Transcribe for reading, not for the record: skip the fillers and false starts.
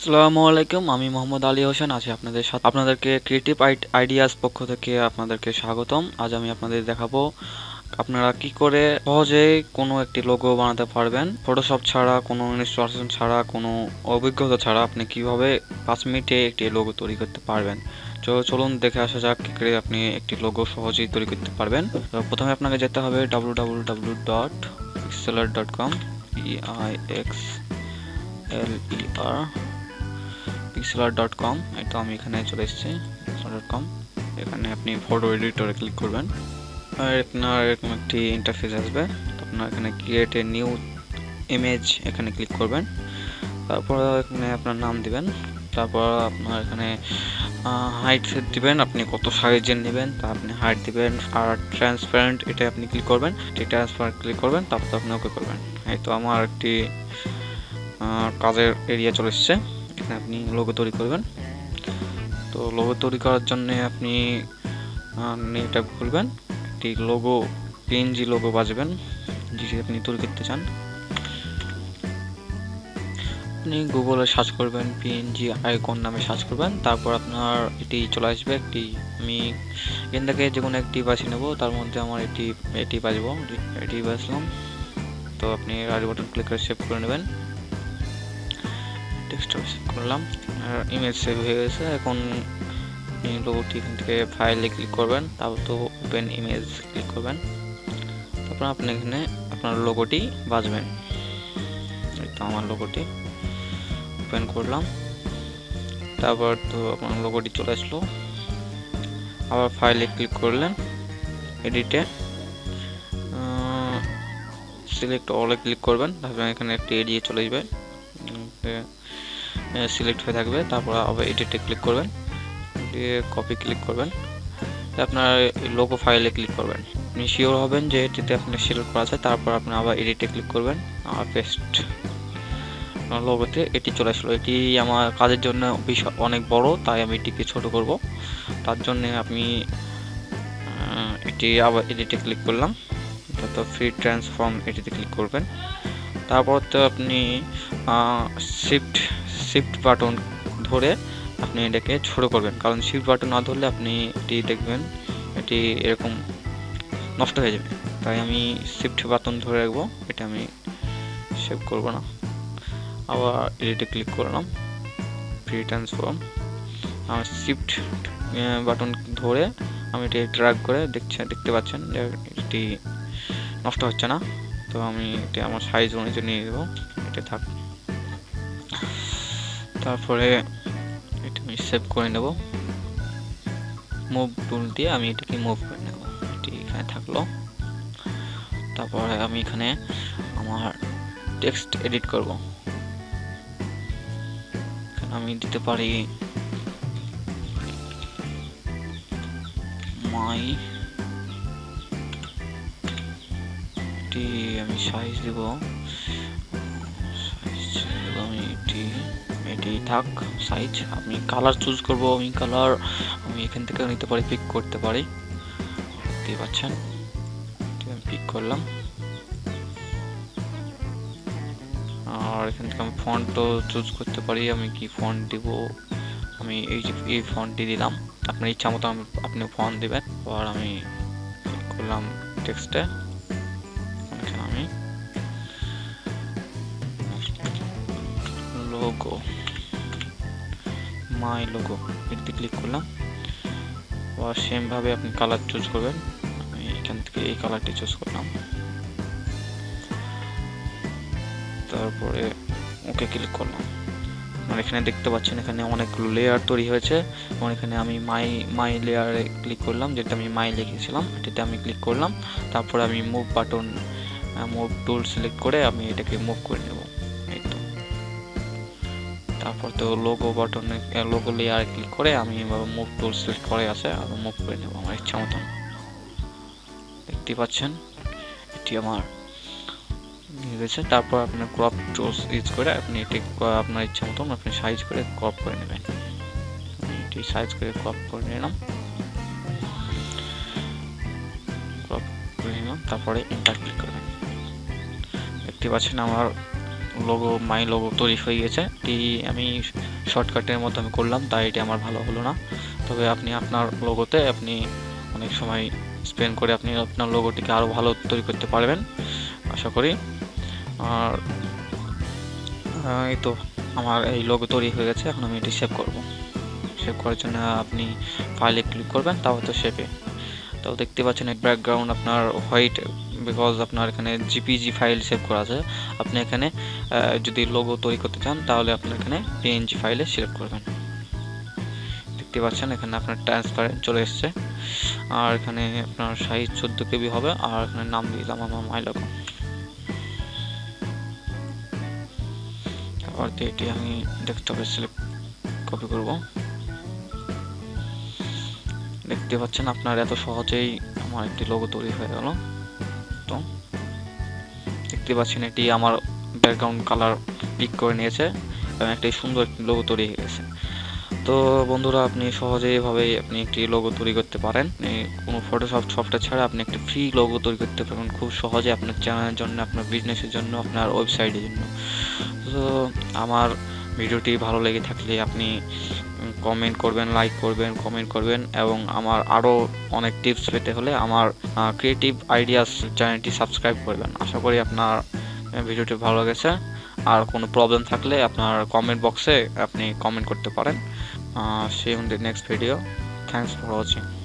আসসালামু আলাইকুম, আমি মোহাম্মদ আলী হোসেন আছি আপনাদের সাথে। আপনাদেরকে ক্রিয়েটিভ আইডিয়াস পক্ষ থেকে আপনাদেরকে স্বাগতম। আজ আমি আপনাদের দেখাবো আপনারা কি করে সহজেই কোনো একটি লোগো বানাতে পারবেন। ফটোশপ ছাড়া, কোনো ইনস্টলেশন ছাড়া, কোনো অভিজ্ঞতা ছাড়া আপনি কিভাবে 5 মিনিটে একটি লোগো তৈরি করতে পারবেন। চলুন দেখে আসা যাক কি করে আপনি একটি লোগো সহজেই তৈরি করতে পারবেন। তো প্রথমে আপনাকে যেতে হবে www.pixlr.com pixlr.com। এই তো আমি এখানে চলে এসেছি pixlr.com। এখানে আপনি ফটো এডিটরে ক্লিক করবেন আর আপনার এরকম একটি ইন্টারফেস আসবে। তো আপনার এখানে ক্রিয়েট এ নিউ ইমেজ এখানে ক্লিক করবেন। তারপর এখানে আপনার নাম দিবেন। তারপর আপনার এখানে হাইট দিবেন, আপনি কত সাইজের নেবেন তা আপনি হাইট দিবেন। আর ট্রান্সপারেন্ট এটা আপনি ক্লিক করবেন, ট্রান্সপারেন্ট ক্লিক করবেন, তারপর আপনি ওকে করবেন। এই তো আমার একটি কাজের এরিয়া চলে এসছে। এখানে আপনি লোগো তৈরি করবেন। তো লোগো তৈরি করার জন্য আপনি এটা খুলবেন, একটি লোগো পিএনজি লোগো বাজবেন যেটি আপনি তৈরি করতে চান। আপনি গুগলে সার্চ করবেন, পিএনজি আইকন নামে সার্চ করবেন। তারপর আপনার এটি চলে আসবে। আমি এখান থেকে যে কোনো একটি বাছি নেব, তার মধ্যে আমার এটি বাজবো, এটি বাছলাম। তো আপনি রাইট বাটন ক্লিক করে সেভ করে নেবেন। টেক্সটটা সেভ করলাম আর ইমেজ সেভ হয়ে গেছে। এখন আপনি লোগোটি এখান থেকে ফাইলে ক্লিক করবেন, তারপর তো ওপেন ইমেজ ক্লিক করবেন। তারপর আপনি এখানে আপনার লোগোটি বাজবেন। এই তো আমার লোগোটি ওপেন করলাম। তারপর তো আপনার লোগোটি চলে আসলো। আবার ফাইলে ক্লিক করলেন, এডিটে সিলেক্ট অলে ক্লিক করবেন। তারপর এখানে একটি এরিয়া চলে আসবে, সিলেক্ট হয়ে থাকবে। তারপর আবার এডিটে ক্লিক করবেন, দিয়ে কপি ক্লিক করবেন। আপনার লোগো ফাইলে ক্লিক করবেন। আপনি শিওর হবেন যে এটিতে আপনার সিলেক্ট করা আছে। তারপর আপনি আবার এডিটে ক্লিক করবেন আর পেস্ট। লোগোতে এটি চলে আসলো। এটি আমার কাজের জন্য অনেক বড়, তাই আমি এটিকে ছোট করব। তার জন্য আমি এটি আবার এডিটে ক্লিক করলাম। তারপর ফ্রি ট্রান্সফর্ম এটিতে ক্লিক করবেন। তারপর তো আপনি শিফট বাটন ধরে আপনি এটাকে ছোট করবেন, কারণ শিফট বাটন না ধরলে আপনি এটি দেখবেন এটি এরকম নষ্ট হয়ে যাবে। তাই আমি শিফট বাটন ধরে রাখবো, এটা আমি সেভ করব না। আবার এডিটে ক্লিক করলাম, ফ্রি ট্রান্সফর্ম। আর শিফট বাটন ধরে আমি এটি ড্র্যাগ করে দেখতে পাচ্ছেন যে এটি নষ্ট হচ্ছে না। তো আমি এটি আমার সাইজ অনুযায়ী নিয়ে দেবো, এটা থাক। তারপরে এটা আমি সেভ করে নেব। মুভ টুল দিয়ে আমি এটাকে মুভ করে নেব, এটি এখানে থাকলো। তারপরে আমি এখানে আমার টেক্সট এডিট করব। এখানে আমি দিতে পারি মাই, এটি আমি সাইজ দেব, আমি এটি থাক সাইজ। আমি কালার চুজ করব। আমি এখান থেকে নিতে পারি, পিক করতে পারি, দেখতে পাচ্ছেন। আমি পিক করলাম। আর এখান থেকে আমি ফন্টও চুজ করতে পারি, আমি কি ফন্ট দিব। আমি এই ফন্টটি দিলাম, আপনার ইচ্ছা মতো আপনি ফন্ট দেবেন। আর আমি করলাম টেক্সটে, এখানে আমি লোগো, মাই লোগো এটিতে ক্লিক করলাম। আর সেম ভাবে আপনি কালার চুজ করবেন। আমি এখান থেকে এই কালারটি চুজ করলাম। তারপরে ওকে ক্লিক করলাম। মানে এখানে দেখতে পাচ্ছেন এখানে অনেকগুলো লেয়ার তৈরি হয়েছে। এবং এখানে আমি মাই লেয়ারে ক্লিক করলাম, যেটা আমি মাই লিখেছিলাম, এটাতে আমি ক্লিক করলাম। তারপরে আমি মুভ টুল সিলেক্ট করে আমি এটাকে মুভ করে নেব। এই তো। তারপর তো লোগো বাটনে লোগো লেয়ারে ক্লিক করে আমি মুভ টুল সিলেক্ট করে আছে আর মুভ করে নেব আমার ইচ্ছা মতন। দেখতে পাচ্ছেন এটি আমার নিয়ে গেছে। তারপর আপনার ক্রপ টুলস ইউজ করে আপনি এটি আপনার ইচ্ছা মতন আপনি সাইজ করে ক্রপ করে নেবেন। আমি এটি সাইজ করে ক্রপ করে নিলাম, তারপরে এন্টার ক্লিক করবেন। দেখতে পাচ্ছেন আমার মাই লোগো তৈরি হয়ে গেছে। এটি আমি শর্টকাটের মধ্যে আমি করলাম, তাই এটি আমার ভালো হলো না। তবে আপনি আপনার লোগোতে আপনি অনেক সময় স্পেন্ড করে আপনি আপনার লোগোটিকে আরও ভালো তৈরি করতে পারবেন আশা করি। আর এই তো আমার এই লোগো তৈরি হয়ে গেছে। এখন আমি এটি সেভ করব। সেভ করার জন্য আপনি ফাইলে ক্লিক করবেন, তাও তো সেভে। তো দেখতে পাচ্ছেন এই ব্যাকগ্রাউন্ড আপনার হোয়াইট, বিকজ আপনার এখানে জিপিজি ফাইল সেভ করা আছে। আপনি এখানে যদি লোগো তৈরি করতে চান তাহলে আপনার এখানে পিএনজি ফাইলে সিলেক্ট করবেন। দেখতে পাচ্ছেন এখানে আপনার ট্রান্সপারেন্ট চলে এসছে, আর এখানে আপনার সাইজ 14 KB হবে, আর এখানে নাম দিলাম আমার মাই লোগো। তারপর এটি আমি ডেস্কটপে সিলেক্ট কপি করব। দেখতে পাচ্ছেন আপনার এত সহজেই আমার একটি লোগো তৈরি হয়ে গেল। তো দেখতে পাচ্ছেন এটি আমার ব্যাকগ্রাউন্ড কালার পিক করে নিয়েছে এবং একটি সুন্দর একটি লোগো তৈরি হয়ে গেছে। তো বন্ধুরা, আপনি সহজে এভাবেই আপনি একটি লোগো তৈরি করতে পারেন। কোনো ফটোশপ সফটওয়্যার ছাড়া আপনি একটি ফ্রি লোগো তৈরি করতে পারবেন খুব সহজে আপনার চ্যানেলের জন্য, আপনার বিজনেসের জন্য, আপনার ওয়েবসাইটের জন্য। তো আমার ভিডিওটি ভালো লেগে থাকলে আপনি কমেন্ট করবেন, লাইক করবেন, কমেন্ট করবেন, এবং আমার আরও অনেক টিপস পেতে হলে আমার ক্রিয়েটিভ আইডিয়াস চ্যানেলটি সাবস্ক্রাইব করবেন। আশা করি আপনার ভিডিওটি ভালো লেগেছে। আর কোনো প্রবলেম থাকলে আপনার কমেন্ট বক্সে আপনি কমেন্ট করতে পারেন। See you in the next video. Thanks for watching.